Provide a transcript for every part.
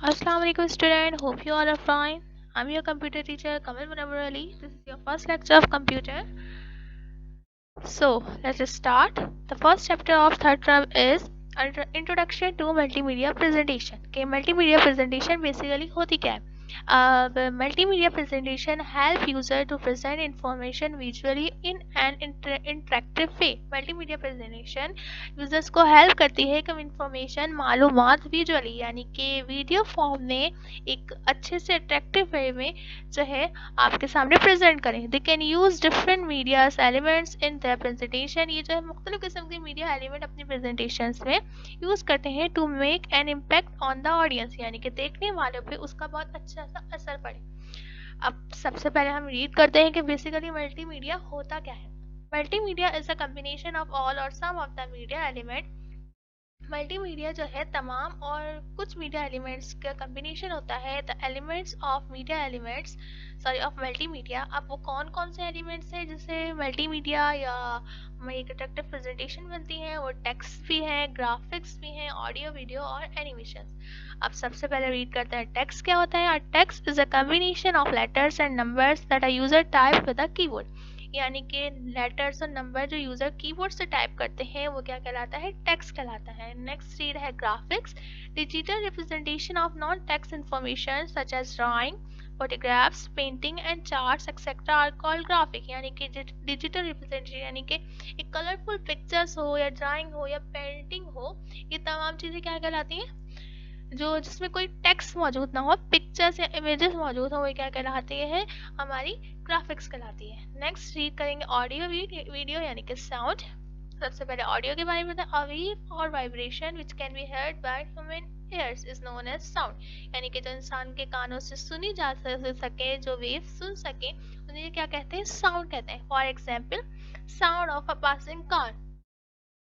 Assalamualaikum student, hope you all are fine. I'm your computer teacher Kamal Munawwar Ali. This is your first lecture of computer. So let's just start. The first chapter of third term is Introduction to Multimedia Presentation. Okay, multimedia presentation basically होती क्या है? Multimedia presentation help user to present information visually in an interactive way. Multimedia presentation users को help करती है कि information मालूमात visually यानी कि वीडियो फॉर्म में एक अच्छे से अट्रैक्टिव वे में जो है आपके सामने प्रेजेंट करें. They can use different medias elements in the presentation. ये जो है मुख्तलिफ किस्म के मीडिया एलिमेंट अपनी प्रेजेंटेशन में यूज करते हैं to make an impact on the audience यानी कि देखने वालों पे उसका बहुत अच्छा सा असर पड़े. अब सबसे पहले हम रीड करते हैं कि बेसिकली मल्टीमीडिया होता क्या है. Multimedia is a combination of all और some of the media element. Multimedia जो है तमाम और कुछ मीडिया एलिमेंट्स का कॉम्बिनेशन होता है. The elements of media elements sorry of multimedia. अब वो कौन कौन से एलिमेंट्स हैं जिससे मल्टीमीडिया या एक अट्रैक्टिव प्रेजेंटेशन बनती है. वो टेक्स्ट भी है, ग्राफिक्स भी हैं, ऑडियो वीडियो और एनिमेशन. अब सबसे पहले रीड करते हैं टेक्स्ट क्या होता है. Text is a combination of letters and numbers that a user type with a keyboard. यानी कि लेटर्स और नंबर जो यूजर कीबोर्ड से टाइप करते हैं वो क्या कहलाता है, टेक्स्ट कहलाता है. नेक्स्ट रीड है graphics. Digital representation of non text information such as drawing, photographs, painting and charts etcetera are called graphic. यानी कि डिजिटल रिप्रेजेंटेशन यानी कि एक कलरफुल पिक्चर्स हो या ड्राइंग हो या पेंटिंग हो, ये तमाम चीजें क्या कहलाती हैं जो जिसमें कोई टेक्स्ट मौजूद ना हो, पिक्चर्स या इमेजेस मौजूद हो, वो क्या कहलाती है, हमारी ग्राफिक्स कहलाती है. नेक्स्ट रीड करेंगे ऑडियो वीडियो यानी कि साउंड. सबसे पहले ऑडियो के बारे में बताएं. अ वेव और vibration which can be heard by human ears is known as sound. यानी कि जो इंसान के कानों से सुनी जा सके, जो वेव सुन सके, उन्हें क्या कहते हैं, साउंड कहते हैं. For example sound of a passing car.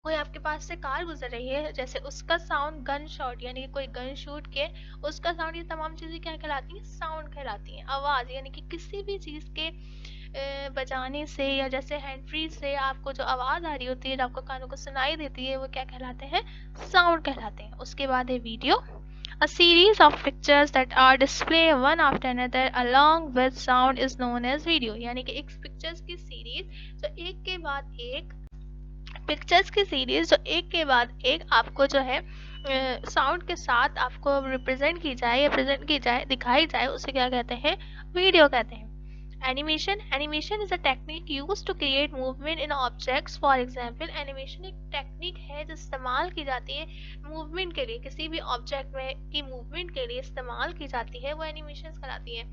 कोई आपके पास से कार गुजर रही है, जैसे उसका साउंड, गन शॉट यानी कि कोई गन शूट के उसका साउंड, ये तमाम चीजें क्या कहलाती हैं, साउंड कहलाती हैं. आवाज यानी कि किसी भी चीज के बजाने से या जैसे हैंड फ्री से आपको जो आवाज आ रही होती है, जो आपको कानों को सुनाई देती है, वो क्या कहलाते हैं, साउंड कहलाते हैं. उसके बाद है video. A series of pictures that are displayed one after another along with sound is known as video. यानी कि एक पिक्चर्स की सीरीज जो एक के बाद एक पिक्चर्स की सीरीज जो एक के बाद एक आपको जो है साउंड के साथ आपको रिप्रेजेंट की जाए या प्रेजेंट की जाए, दिखाई जाए, उसे क्या कहते हैं, वीडियो कहते हैं. Animation is a technique used to create movement in objects. For example animation एक टेक्निक है जो इस्तेमाल की जाती है मूवमेंट के लिए, किसी भी ऑब्जेक्ट में की मूवमेंट के लिए इस्तेमाल की जाती है, वो एनिमेशन कहलाती है.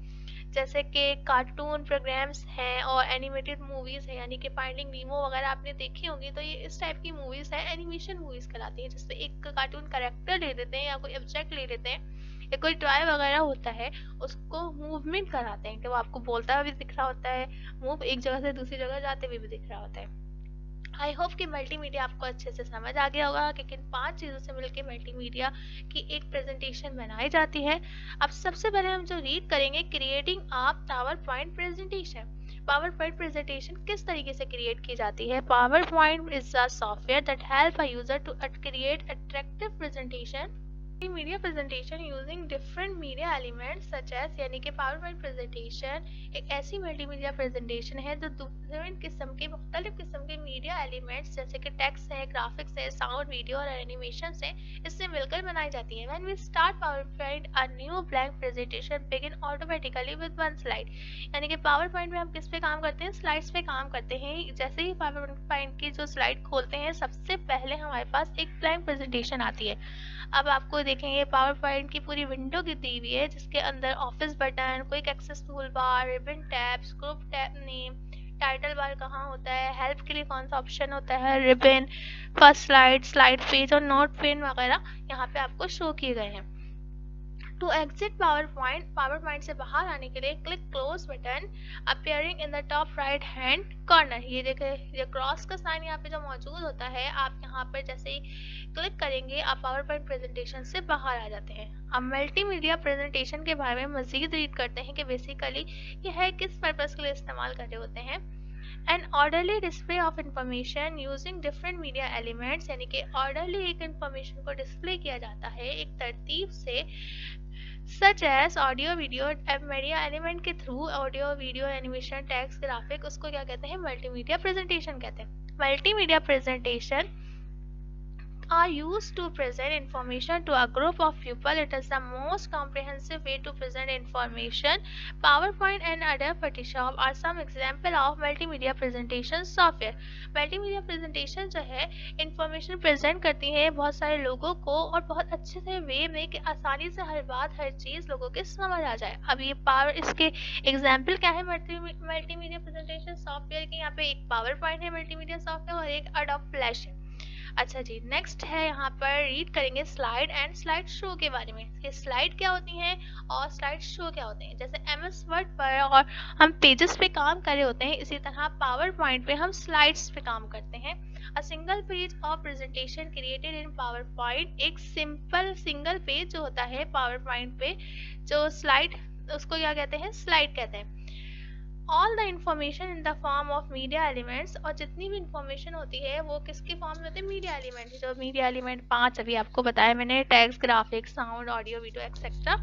जैसे कि कार्टून प्रोग्राम्स हैं और एनिमेटेड मूवीज है, यानी कि फाइंडिंग नीमो वगैरह आपने देखी होंगी, तो ये इस टाइप की मूवीज है, एनिमेशन मूवीज कहलाती है, जिसमें एक कार्टून कैरेक्टर ले लेते हैं या कोई ऑब्जेक्ट ले लेते हैं या कोई टॉय वगैरह होता है, उसको मूवमेंट कराते हैं कि वो आपको बोलता हुआ भी दिख रहा होता है, मूव एक जगह से दूसरी जगह जाते हुए भी दिख रहा होता है. आई होप कि मल्टीमीडिया आपको अच्छे से समझ आ गया होगा कि किन 5 चीज़ों से मिलकर मल्टीमीडिया की एक प्रेजेंटेशन बनाई जाती है. अब सबसे पहले हम जो रीड करेंगे, creating a PowerPoint presentation. PowerPoint presentation किस तरीके से क्रिएट की जाती है. PowerPoint is a software that help a user to create attractive presentation. Media presentation using different media elements such as, यानी कि power point presentation एक ऐसी मल्टीमीडिया प्रेजेंटेशन है जो डिफरेंट किस्म के मुख्तलिफ किस्म के मीडिया एलिमेंट्स जैसे कि टेक्स्ट है, ग्राफिक्स है, साउंड, वीडियो और एनिमेशन है, इससे मिलकर बनाई जाती है. When we start PowerPoint a new blank presentation begin automatically with one slide. यानी कि पावर पॉइंट में हम किस पे काम करते हैं, स्लाइड्स पे काम करते हैं. जैसे ही पावर पॉइंट की जो स्लाइड खोलते हैं, सबसे पहले हमारे पास एक ब्लैंक प्रेजेंटेशन आती है. अब आपको देखेंगे पावर पॉइंट की पूरी विंडो की दी हुई है, जिसके अंदर office button, quick access tool bar, ribbon tabs, group tab name, title bar कहाँ होता है, हेल्प के लिए कौन सा ऑप्शन होता है, ribbon, first slide, slide page और नोट पेन वगैरह यहाँ पे आपको शो किए गए हैं. टू एग्जिट पावर पॉइंट से बाहर आने के लिए click close button appearing in the top right hand corner. ये देखें, ये क्रॉस का साइन यहाँ पे जो मौजूद होता है, आप यहाँ पर जैसे ही क्लिक करेंगे आप पावर पॉइंट प्रेजेंटेशन से बाहर आ जाते हैं. अब मल्टीमीडिया प्रेजेंटेशन के बारे में मजीद रीड करते हैं कि बेसिकली ये है किस पर्पस के लिए इस्तेमाल कर रहे होते हैं. An orderly display of information using different media elements, यानी कि ऑर्डरली एक इंफॉर्मेशन को डिस्प्ले किया जाता है एक तरतीब से such as audio video media element के through audio video animation text graphic, उसको क्या कहते हैं, मल्टीमीडिया प्रेजेंटेशन कहते हैं। Multimedia presentation are used to present information to a group of people. It is the most comprehensive way to present information. PowerPoint and Adobe Photoshop are some example of multimedia presentation software. Multimedia presentation जो है information present करती है बहुत सारे लोगों को और बहुत अच्छे से वे में कि आसानी से हर बात हर चीज़ लोगों के समझ आ जाए। अब ये इसके एग्जाम्पल क्या है मल्टीमीडिया प्रेजेंटेशन सॉफ्टवेयर के? यहाँ पे एक PowerPoint है मल्टीमीडिया सॉफ्टवेयर और एक Adobe Flash है। अच्छा जी, नेक्स्ट है यहाँ पर रीड करेंगे स्लाइड एंड स्लाइड शो के बारे में। ये स्लाइड क्या होती हैं और स्लाइड शो क्या होते हैं। जैसे MS वर्ड पर और हम पेजेस पे काम कर रहे होते हैं, इसी तरह पावर पॉइंट पे हम स्लाइड्स पे काम करते हैं। A single page of presentation created in power point, एक सिंपल सिंगल पेज जो होता है पावर पॉइंट पे जो स्लाइड, उसको क्या कहते हैं, स्लाइड कहते हैं। All the information in the form of media elements, और जितनी भी इंफॉर्मेशन होती है वो किसके फॉर्म में होती है, मीडिया एलिमेंट। जो मीडिया एलिमेंट 5 अभी आपको बताया मैंने, text graphics sound audio video etcetera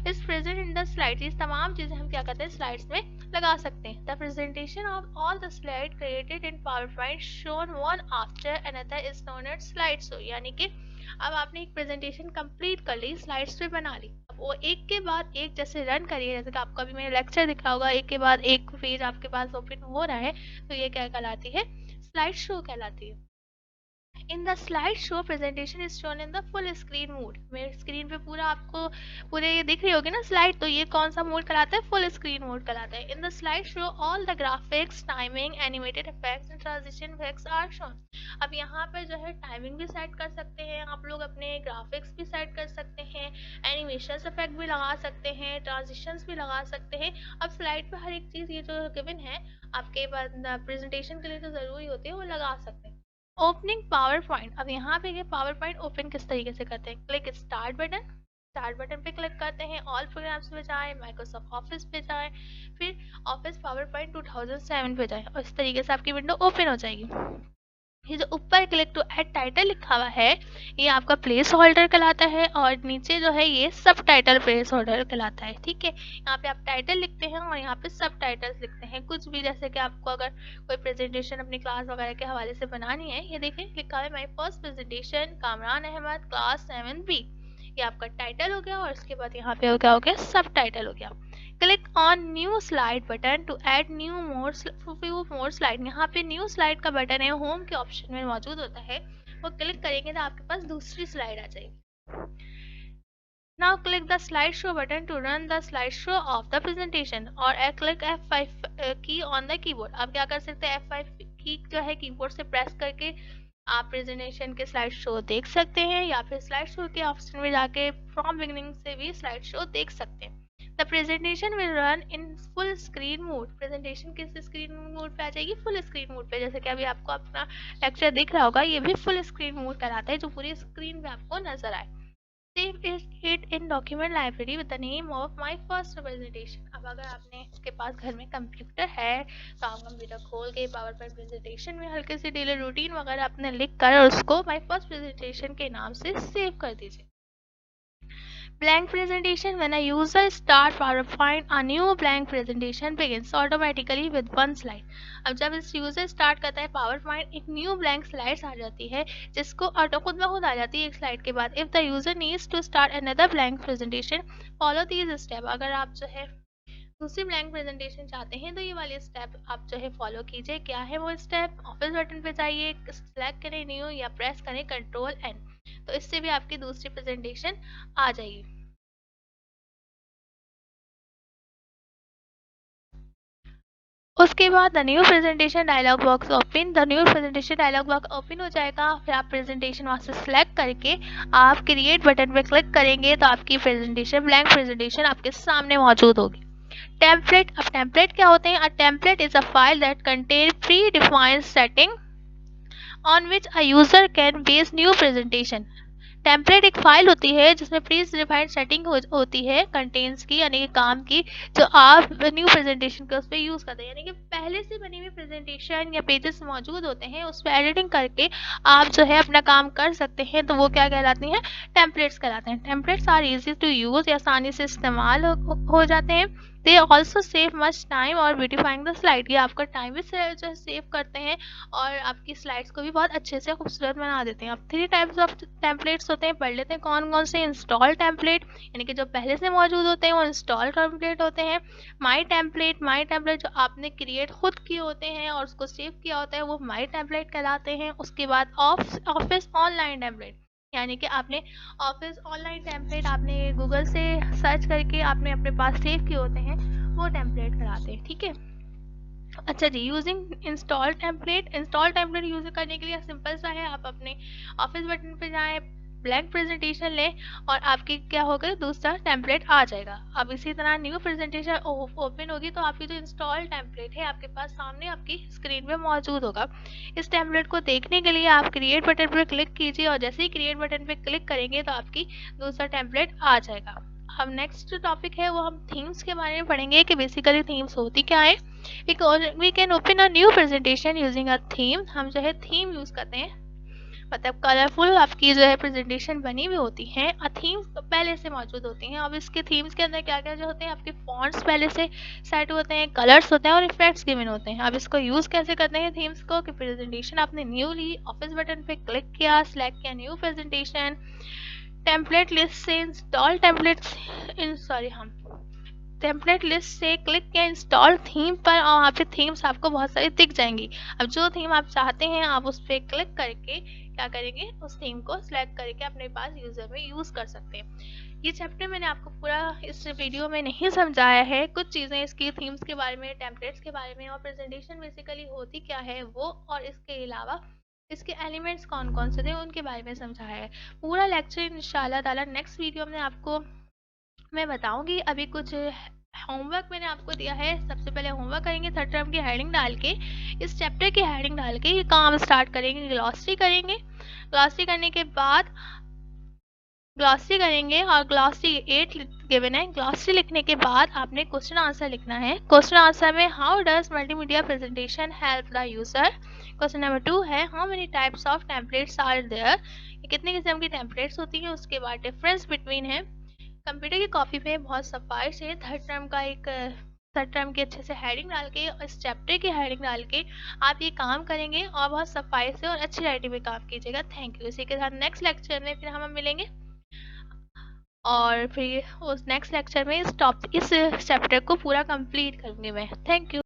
is present in the slides. ये तमाम चीज़ें हम क्या कहते हैं, स्लाइड्स में लगा सकते हैं। The presentation of all the slide created in PowerPoint shown one after another is known as slide show. यानी कि अब आपने एक प्रेजेंटेशन कंप्लीट कर ली, स्लाइड्स पे बना ली, अब वो एक के बाद एक जैसे रन करिए, जैसे कि आपको अभी मैंने लेक्चर दिखा होगा, एक के बाद एक पेज आपके पास ओपन हो रहा है, तो ये क्या कहलाती है, स्लाइड शो कहलाती है। In the slide show presentation is shown in the full screen mode. मेरे स्क्रीन पे पूरा आपको पूरे ये दिख रही होगी ना स्लाइड, तो ये कौन सा मोड कहलाता है, फुल स्क्रीन मोड कहलाता है। In the slide show all the graphics, timing, animated effects and transition effects are shown. अब यहाँ पर जो है टाइमिंग भी सेट कर सकते हैं आप लोग, अपने ग्राफिक्स भी सेट कर सकते हैं, एनिमेशन इफेक्ट भी लगा सकते हैं, ट्रांजिशंस भी लगा सकते हैं। अब स्लाइड पे हर एक चीज़ ये जो गिवन है आपके पास प्रेजेंटेशन के लिए तो ज़रूरी होती है, वो लगा सकते हैं। ओपनिंग पावर पॉइंट, अब यहाँ पे ये पावर पॉइंट ओपन किस तरीके से करते हैं, click start button, start button पे क्लिक करते हैं, ऑल प्रोग्राम्स पे जाएं, माइक्रोसॉफ्ट ऑफिस पे जाएं, फिर ऑफिस पावर पॉइंट 2007 पे जाएं और इस तरीके से आपकी विंडो ओपन हो जाएगी। ये जो ऊपर क्लिक टू ऐड टाइटल लिखा हुआ है, ये आपका प्लेस होल्डर कहलाता है और नीचे जो है ये सब टाइटल प्लेस होल्डर कहलाता है। ठीक है, यहाँ पे आप टाइटल लिखते हैं और यहाँ पे सब टाइटल्स लिखते हैं, कुछ भी, जैसे कि आपको अगर कोई प्रेजेंटेशन अपनी क्लास वगैरह के हवाले से बनानी है, ये देखें लिखा है my first presentation Kamran Ahmed class 7B, ये आपका टाइटल हो गया और इसके बाद यहाँ पे क्या हो गया, सब टाइटल हो गया। Click on new slide button to add new more slide. यहाँ पे न्यू स्लाइड का बटन है, होम के ऑप्शन में मौजूद होता है, वो क्लिक करेंगे तो आपके पास दूसरी स्लाइड आ जाएगी। Now click the slideshow button to run the slideshow of the presentation और click F5 key on the keyboard। अब क्या कर सकते हैं, F5 की जो है कीबोर्ड से प्रेस करके आप प्रेजेंटेशन के स्लाइड शो देख सकते हैं, या फिर स्लाइड शो के ऑप्शन में जाके फ्रॉम बिगनिंग से भी स्लाइड शो देख सकते हैं। The presentation will run in full screen mode. Presentation किस स्क्रीन मोड पे आ जाएगी, फुल स्क्रीन मोड पे। जैसे कि अभी आपको अपना लेक्चर दिख रहा होगा, ये भी फुल स्क्रीन मोड कहलाता है, जो पूरी स्क्रीन पे आपको नजर आए। Save it in document library with the name of my first presentation। अब अगर आपने इसके पास घर में कंप्यूटर है तो आप कंप्यूटर खोल के पावर पॉइंट प्रेजेंटेशन में हल्के से डेली रूटीन वगैरह आपने लिख कर उसको माय फर्स्ट प्रेजेंटेशन के नाम से सेव कर दीजिए। Blank presentation, when a user start PowerPoint, a new blank presentation begins automatically with one slide। अब जब इस यूजर स्टार्ट करता है PowerPoint, एक न्यू ब्लैंक स्लाइड्स आ जाती है, जिसको ऑटो खुद ब खुद आ जाती है एक स्लाइड के बाद। If the user needs to start another blank presentation follow these step. अगर आप जो है दूसरी ब्लैंक प्रेजेंटेशन चाहते हैं तो ये वाले स्टेप आप जो है फॉलो कीजिए। क्या है वो स्टेप, ऑफिस बटन पे जाइए, सेलेक्ट करें न्यू या प्रेस करें Ctrl+N, तो इससे भी आपकी दूसरी प्रेजेंटेशन आ जाएगी। उसके बाद the new presentation dialog box open, the new presentation dialog box open हो जाएगा। फिर आप प्रेजेंटेशन वहाँ से सिलेक्ट करके आप क्रिएट बटन पे क्लिक करेंगे तो आपकी प्रेजेंटेशन ब्लैंक प्रेजेंटेशन आपके सामने मौजूद होगी। टेम्पलेट, अब टेम्पलेट क्या होते हैं, a template is a file that contain pre defined setting on which a user can base new presentation। Template एक फाइल होती है जिसमें प्री डिफाइंड सेटिंग होती है कंटेंट्स की, यानी कि काम की, जो आप न्यू प्रेजेंटेशन के उस पर यूज़ करते हैं। यानी कि पहले से बनी हुई प्रेजेंटेशन या पेजेस मौजूद होते हैं, उस पर एडिटिंग करके आप जो है अपना काम कर सकते हैं, तो वो क्या कहलाती हैं? टेम्पलेट्स कहलाते हैं। Templates are easy to use, या आसानी से इस्तेमाल हो जाते हैं। They also save much time और ब्यूटीफाइंग द स्लाइड, ये आपका टाइम भी जो है सेव करते हैं और आपकी स्लाइड्स को भी बहुत अच्छे से खूबसूरत बना देते हैं। अब 3 टाइप्स ऑफ टेम्पलेट्स होते हैं, पढ़ लेते हैं कौन कौन से। इंस्टॉल टेम्पलेट, यानी कि जो पहले से मौजूद होते हैं वो इंस्टॉल टेम्पलेट होते हैं। माई टेम्पलेट जो आपने क्रिएट खुद किए होते हैं और उसको सेव किया होता है, वो माई टेम्पलेट कहलाते हैं। उसके बाद ऑफिस ऑनलाइन टेम्पलेट, यानी कि आपने ऑफिस ऑनलाइन टेम्पलेट आपने गूगल से सर्च करके आपने अपने पास सेव किए होते हैं, वो टेम्पलेट कहलाते हैं। ठीक है। अच्छा जी, यूजिंग इंस्टॉल टेम्पलेट यूज करने के लिए सिंपल सा है, आप अपने ऑफिस बटन पे जाएं, ब्लैंक प्रेजेंटेशन लें और आपकी क्या होगा, दूसरा टेम्पलेट आ जाएगा। अब इसी तरह न्यू प्रेजेंटेशन ओपन होगी तो आपकी जो इंस्टॉल टेम्पलेट है आपके पास सामने आपकी स्क्रीन पे मौजूद होगा। इस टेम्पलेट को देखने के लिए आप क्रिएट बटन पर क्लिक कीजिए और जैसे ही क्रिएट बटन पर क्लिक करेंगे तो आपकी दूसरा टेम्पलेट आ जाएगा। अब नेक्स्ट टॉपिक है वो हम थीम्स के बारे में पढ़ेंगे कि बेसिकली थीम्स होती क्या है। we can open a new presentation using a theme, हम जो है थीम यूज करते हैं, मतलब कलरफुल आपकी जो है प्रेजेंटेशन बनी हुई होती है। थीम्स पहले से मौजूद होती हैं। अब इसके थीम्स के अंदर क्या क्या जो होते हैं, आपके फॉन्ट्स पहले से सेट होते हैं, कलर्स होते हैं और इफेक्ट्स गिवन होते हैं। अब इसको यूज कैसे करते हैं थीम्स को, कि प्रेजेंटेशन आपने न्यू ली, ऑफिस बटन पे क्लिक किया, सिलेक्ट किया न्यू प्रेजेंटेशन, टेम्पलेट लिस्ट से इंस्टॉल टेम्पलेट्स इन सॉरी हम टेम्पलेट लिस्ट से क्लिक किया इंस्टॉल थीम पर और वहाँ पे थीम्स आपको बहुत सारी दिख जाएंगी। अब जो थीम आप चाहते हैं आप उस पर क्लिक करके क्या करेंगे, उस थीम को सिलेक्ट करके अपने पास यूजर में यूज कर सकते हैं। ये चैप्टर मैंने आपको पूरा इस वीडियो में नहीं समझाया है, कुछ चीज़ें इसकी थीम्स के बारे में, टेम्पलेट्स के बारे में और प्रेजेंटेशन बेसिकली होती क्या है वो, और इसके अलावा इसके एलिमेंट्स कौन कौन से थे उनके बारे में समझाया है। पूरा लेक्चर इंशाल्लाह ताला नेक्स्ट वीडियो में आपको मैं बताऊंगी। अभी कुछ होमवर्क मैंने आपको दिया है। सबसे पहले होमवर्क करेंगे, थर्ड टर्म की हेडिंग डाल के, इस चैप्टर की हेडिंग डाल के ये काम स्टार्ट करेंगे। ग्लॉसरी करेंगे, ग्लॉसरी करने के बाद ग्लॉसरी करेंगे और ग्लॉसरी 8 गिवन है। ग्लॉसरी लिखने के बाद आपने क्वेश्चन आंसर लिखना है। क्वेश्चन आंसर में how does multimedia presentation help the user. Question number 2 है how many types of templates are there, कितने किस्म की टेम्पलेट्स होती हैं। उसके बाद डिफरेंस बिटवीन है। कंप्यूटर की कॉपी पे बहुत सफाई से थर्ड टर्म की अच्छे से हेडिंग डाल के, इस चैप्टर की हेडिंग डाल के आप ये काम करेंगे और बहुत सफाई से और अच्छी राइटिंग में काम कीजिएगा। Thank you. इसी के साथ नेक्स्ट लेक्चर में फिर हम मिलेंगे और फिर उस नेक्स्ट लेक्चर में इस चैप्टर को पूरा कंप्लीट करूंगी मैं। Thank you.